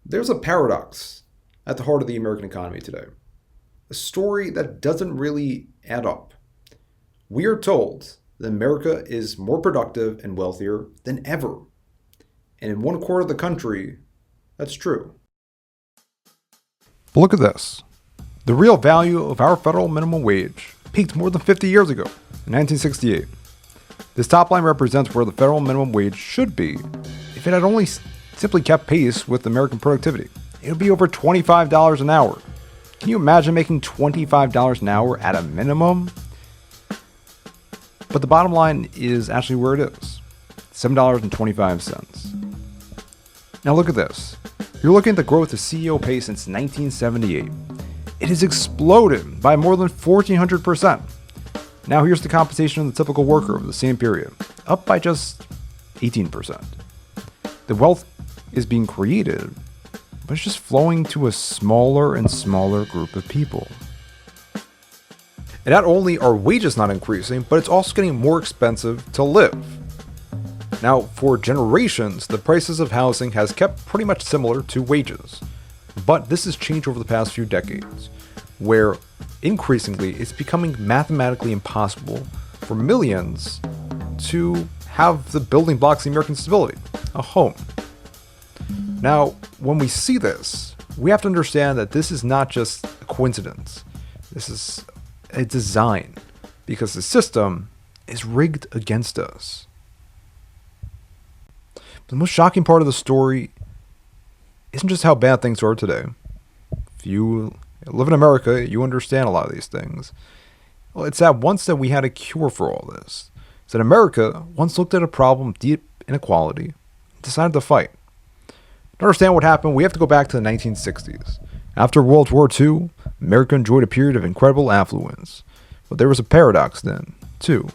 There's a paradox at the heart of the American economy today, a story that doesn't really add up. We are told that America is more productive and wealthier than ever. And in one quarter of the country, that's true. But look at this. The real value of our federal minimum wage peaked more than 50 years ago, in 1968. This top line represents where the federal minimum wage should be if it had only simply kept pace with American productivity. It would be over $25 an hour. Can you imagine making $25 an hour at a minimum? But the bottom line is actually where it is, $7.25. Now look at this. You're looking at the growth of CEO pay since 1978. It has exploded by more than 1,400%. Now here's the compensation of the typical worker over the same period, up by just 18%. The wealth is being created, but it's just flowing to a smaller and smaller group of people. And not only are wages not increasing, but it's also getting more expensive to live. Now, for generations, the prices of housing has kept pretty much similar to wages. But this has changed over the past few decades, where increasingly it's becoming mathematically impossible for millions to have the building blocks of American stability, a home. Now, when we see this, we have to understand that this is not just a coincidence. This is a design, because the system is rigged against us. The most shocking part of the story isn't just how bad things are today. If you live in America, you understand a lot of these things. Well, it's that once that we had a cure for all this. It's that America once looked at a problem of deep inequality and decided to fight. To understand what happened, we have to go back to the 1960s. After World War II, America enjoyed a period of incredible affluence. But there was a paradox then, too.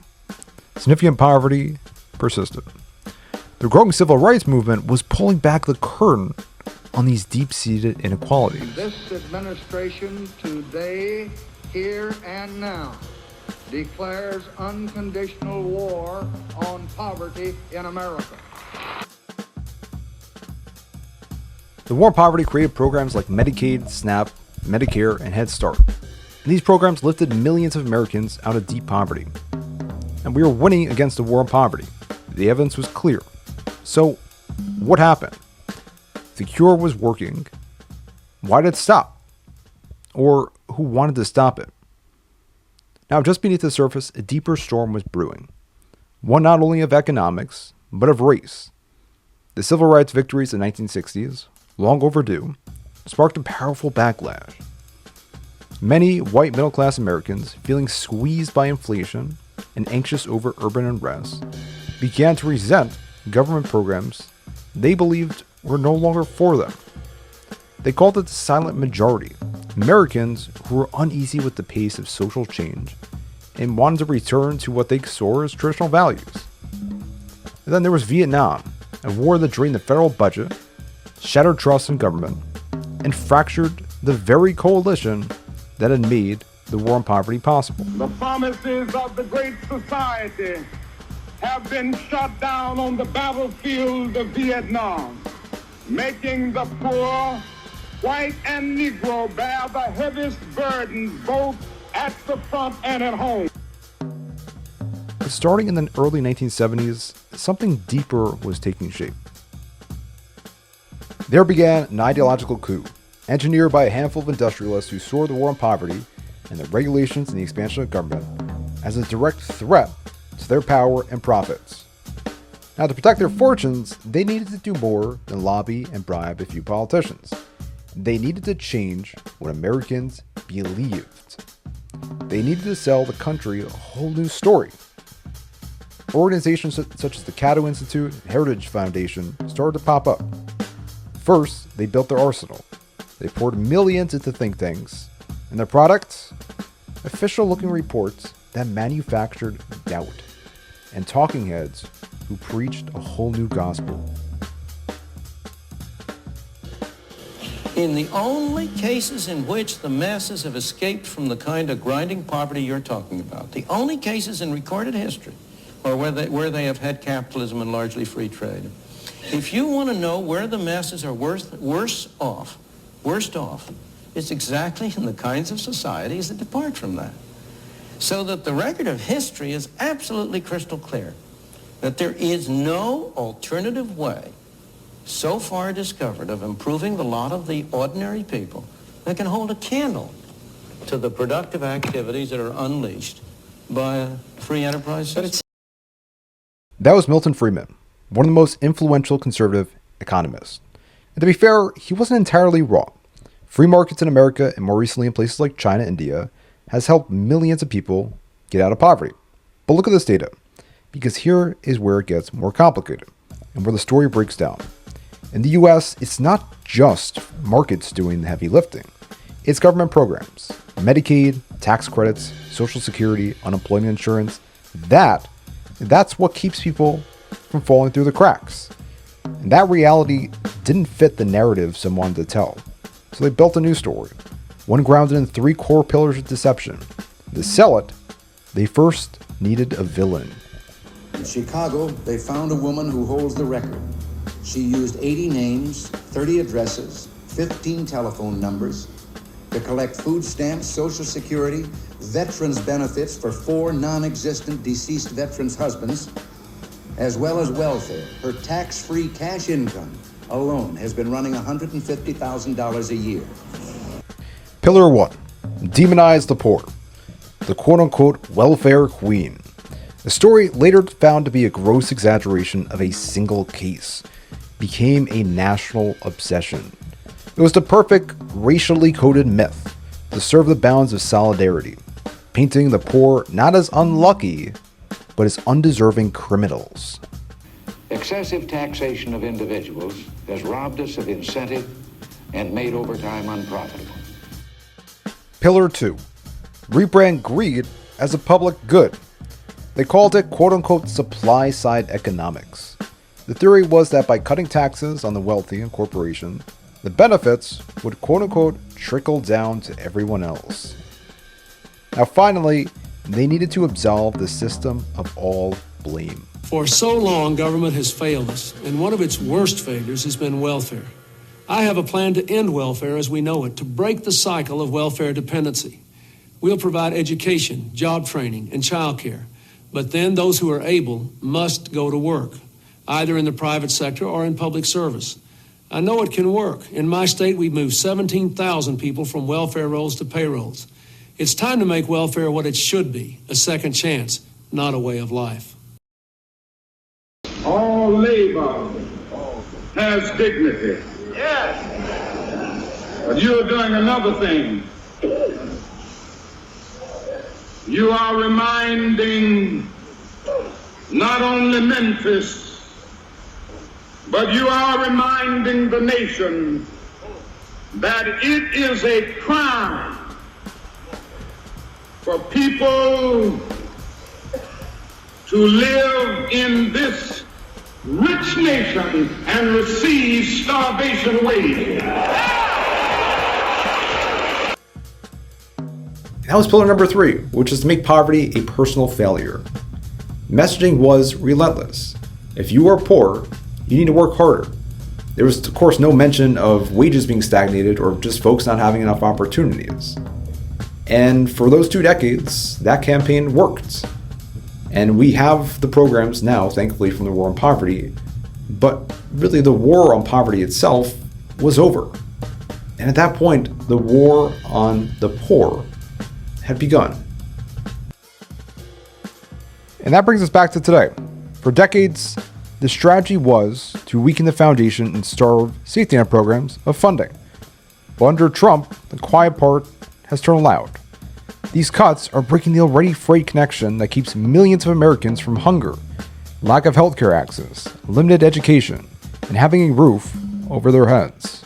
Significant poverty persisted. The growing civil rights movement was pulling back the curtain on these deep-seated inequalities. This administration today, here and now, declares unconditional war on poverty in America. The war on poverty created programs like Medicaid, SNAP, Medicare, and Head Start. And these programs lifted millions of Americans out of deep poverty. And we were winning against the war on poverty. The evidence was clear. So, what happened? The cure was working. Why did it stop? Or who wanted to stop it? Now, just beneath the surface, a deeper storm was brewing. One not only of economics, but of race. The civil rights victories in the 1960s, long overdue, sparked a powerful backlash. Many white middle-class Americans, feeling squeezed by inflation and anxious over urban unrest, began to resent government programs they believed were no longer for them. They called it the silent majority, Americans who were uneasy with the pace of social change and wanted to return to what they saw as traditional values. And then there was Vietnam, a war that drained the federal budget, shattered trust in government, and fractured the very coalition that had made the war on poverty possible. The promises of the Great Society have been shot down on the battlefield of Vietnam, making the poor, white and Negro, bear the heaviest burdens both at the front and at home. Starting in the early 1970s, something deeper was taking shape. There began an ideological coup, engineered by a handful of industrialists who saw the war on poverty and the regulations and the expansion of government as a direct threat to their power and profits. Now, to protect their fortunes, they needed to do more than lobby and bribe a few politicians. They needed to change what Americans believed. They needed to sell the country a whole new story. Organizations such as the Cato Institute and Heritage Foundation started to pop up. First, they built their arsenal. They poured millions into think tanks, and their product? Official-looking reports that manufactured doubt, and talking heads who preached a whole new gospel. In the only cases in which the masses have escaped from the kind of grinding poverty you're talking about, the only cases in recorded history are where they have had capitalism and largely free trade, If you want to know where the masses are worst off, it's exactly in the kinds of societies that depart from that. So that the record of history is absolutely crystal clear that there is no alternative way so far discovered of improving the lot of the ordinary people that can hold a candle to the productive activities that are unleashed by a free enterprise system. That was Milton Friedman, one of the most influential conservative economists. And to be fair, he wasn't entirely wrong. Free markets in America, and more recently in places like China and India, has helped millions of people get out of poverty. But look at this data, because here is where it gets more complicated, and where the story breaks down. In the US, it's not just markets doing the heavy lifting. It's government programs, Medicaid, tax credits, Social Security, unemployment insurance. That's what keeps people from falling through the cracks. And that reality didn't fit the narrative some wanted to tell. So they built a new story, one grounded in 3 core pillars of deception. To sell it, they first needed a villain. In Chicago, they found a woman who holds the record. She used 80 names, 30 addresses, 15 telephone numbers to collect food stamps, Social Security, veterans benefits for 4 non-existent deceased veterans' husbands, as well as welfare. Her tax-free cash income alone has been running $150,000 a year. Pillar 1. Demonize the poor. The quote-unquote welfare queen. The story, later found to be a gross exaggeration of a single case, became a national obsession. It was the perfect racially coded myth to serve the bounds of solidarity, painting the poor not as unlucky, but as undeserving criminals. Excessive taxation of individuals has robbed us of incentive and made overtime unprofitable. Pillar 2. Rebrand greed as a public good. They called it quote-unquote supply-side economics. The theory was that by cutting taxes on the wealthy and corporations, the benefits would quote-unquote trickle down to everyone else. Now finally, they needed to absolve the system of all blame. For so long, government has failed us, and one of its worst failures has been welfare. I have a plan to end welfare as we know it, to break the cycle of welfare dependency. We'll provide education, job training, and childcare. But then those who are able must go to work, either in the private sector or in public service. I know it can work. In my state, we've moved 17,000 people from welfare rolls to payrolls. It's time to make welfare what it should be, a second chance, not a way of life. All labor has dignity. Yes. But you're doing another thing. You are reminding not only Memphis, but you are reminding the nation that it is a crime for people to live in this rich nation and receive starvation wages. That was pillar number 3, which is to make poverty a personal failure. Messaging was relentless. If you are poor, you need to work harder. There was, of course, no mention of wages being stagnated or just folks not having enough opportunities. And for those 2 decades, that campaign worked. And we have the programs now, thankfully, from the war on poverty. But really, the war on poverty itself was over. And at that point, the war on the poor had begun. And that brings us back to today. For decades, the strategy was to weaken the foundation and starve safety net programs of funding. But under Trump, the quiet part has turned loud. These cuts are breaking the already frayed connection that keeps millions of Americans from hunger, lack of healthcare access, limited education, and having a roof over their heads.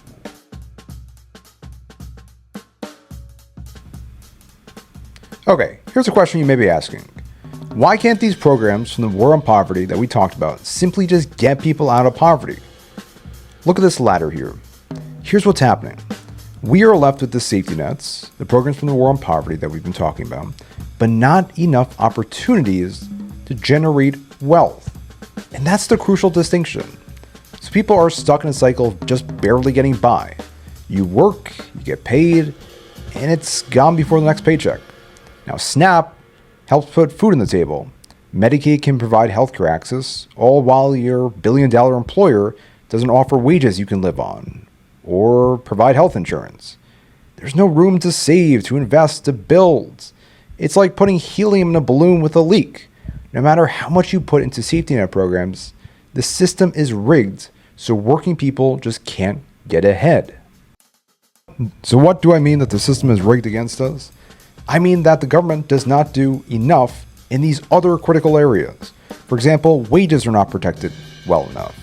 Okay, here's a question you may be asking. Why can't these programs from the war on poverty that we talked about simply just get people out of poverty? Look at this ladder here. Here's what's happening. We are left with the safety nets, the programs from the war on poverty that we've been talking about, but not enough opportunities to generate wealth. And that's the crucial distinction. So people are stuck in a cycle of just barely getting by. You work, you get paid, and it's gone before the next paycheck. Now, SNAP helps put food on the table. Medicaid can provide healthcare access, all while your billion-dollar employer doesn't offer wages you can live on or provide health insurance. There's no room to save, to invest, to build. It's like putting helium in a balloon with a leak. No matter how much you put into safety net programs, the system is rigged so working people just can't get ahead. So what do I mean that the system is rigged against us? I mean that the government does not do enough in these other critical areas. For example, wages are not protected well enough.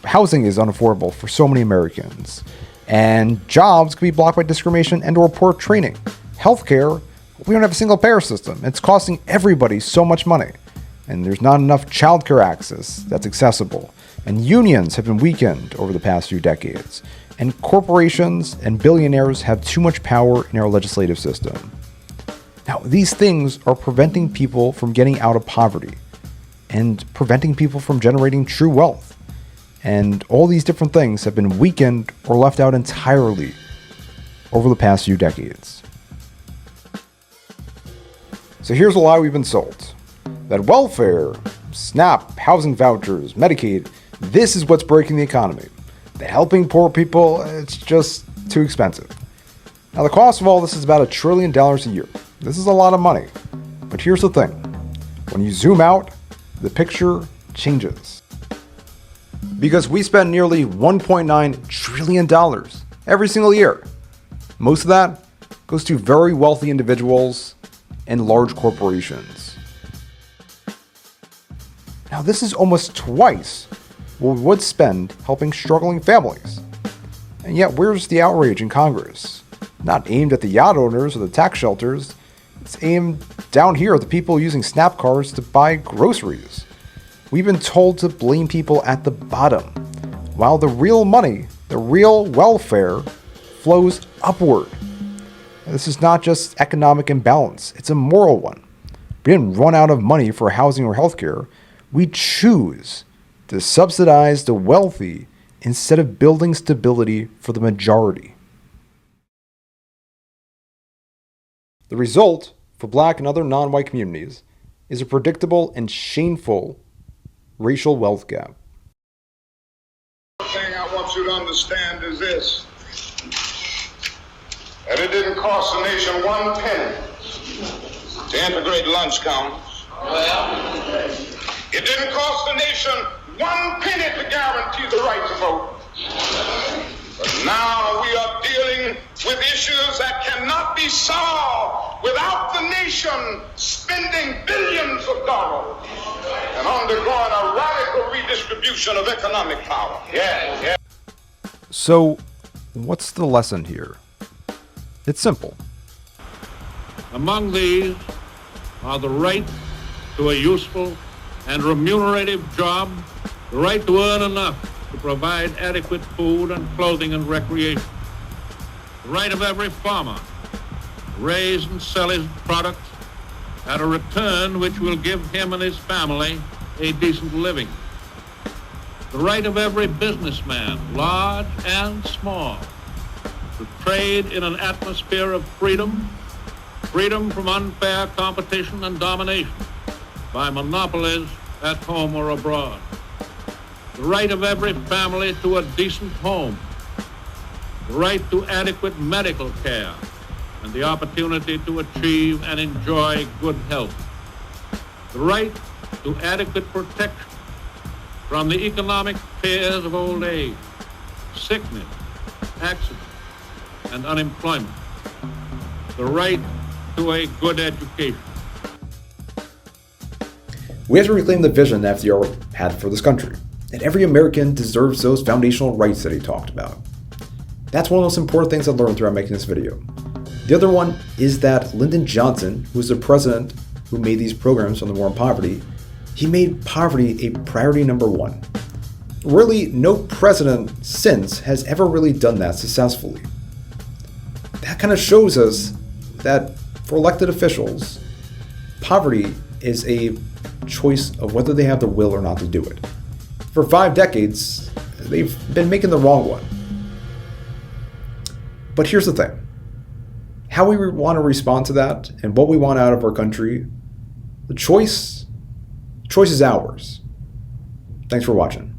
Housing is unaffordable for so many Americans. And jobs can be blocked by discrimination and or poor training. Healthcare, we don't have a single payer system. It's costing everybody so much money. And there's not enough childcare access that's accessible. And unions have been weakened over the past few decades. And corporations and billionaires have too much power in our legislative system. Now, these things are preventing people from getting out of poverty and preventing people from generating true wealth. And all these different things have been weakened or left out entirely over the past few decades. So here's a lie we've been sold. That welfare, SNAP, housing vouchers, Medicaid, this is what's breaking the economy. That helping poor people, it's just too expensive. Now the cost of all this is about $1 trillion a year. This is a lot of money. But here's the thing. When you zoom out, the picture changes. Because we spend nearly $1.9 trillion every single year. Most of that goes to very wealthy individuals and large corporations. Now this is almost twice what we would spend helping struggling families. And yet where's the outrage in Congress? Not aimed at the yacht owners or the tax shelters. It's aimed down here at the people using SNAP cards to buy groceries. We've been told to blame people at the bottom, while the real money, the real welfare, flows upward. This is not just economic imbalance, it's a moral one. We didn't run out of money for housing or healthcare. We choose to subsidize the wealthy instead of building stability for the majority. The result for Black and other non-white communities is a predictable and shameful racial wealth gap. The thing I want you to understand is this, that it didn't cost the nation 1 penny to integrate lunch counters. It didn't cost the nation 1 penny to guarantee the right to vote. But now we are dealing with issues that cannot be solved without the nation spending billions of dollars and undergoing a radical redistribution of economic power. So, what's the lesson here? It's simple. Among these are the right to a useful and remunerative job, the right to earn enough to provide adequate food and clothing and recreation, the right of every farmer to raise and sell his products at a return which will give him and his family a decent living, the right of every businessman, large and small, to trade in an atmosphere of freedom, freedom from unfair competition and domination by monopolies at home or abroad, the right of every family to a decent home, the right to adequate medical care, and the opportunity to achieve and enjoy good health, the right to adequate protection from the economic fears of old age, sickness, accident, and unemployment, the right to a good education. We have to reclaim the vision that FDR had for this country, that every American deserves those foundational rights that he talked about. That's one of the most important things I learned throughout making this video. The other one is that Lyndon Johnson, who was the president who made these programs on the war on poverty, he made poverty a priority number 1. Really, no president since has ever really done that successfully. That kind of shows us that for elected officials, poverty is a choice of whether they have the will or not to do it. If For 5 decades, they've been making the wrong one. But here's the thing. How we want to respond to that and what we want out of our country, the choice is ours. Thanks for watching.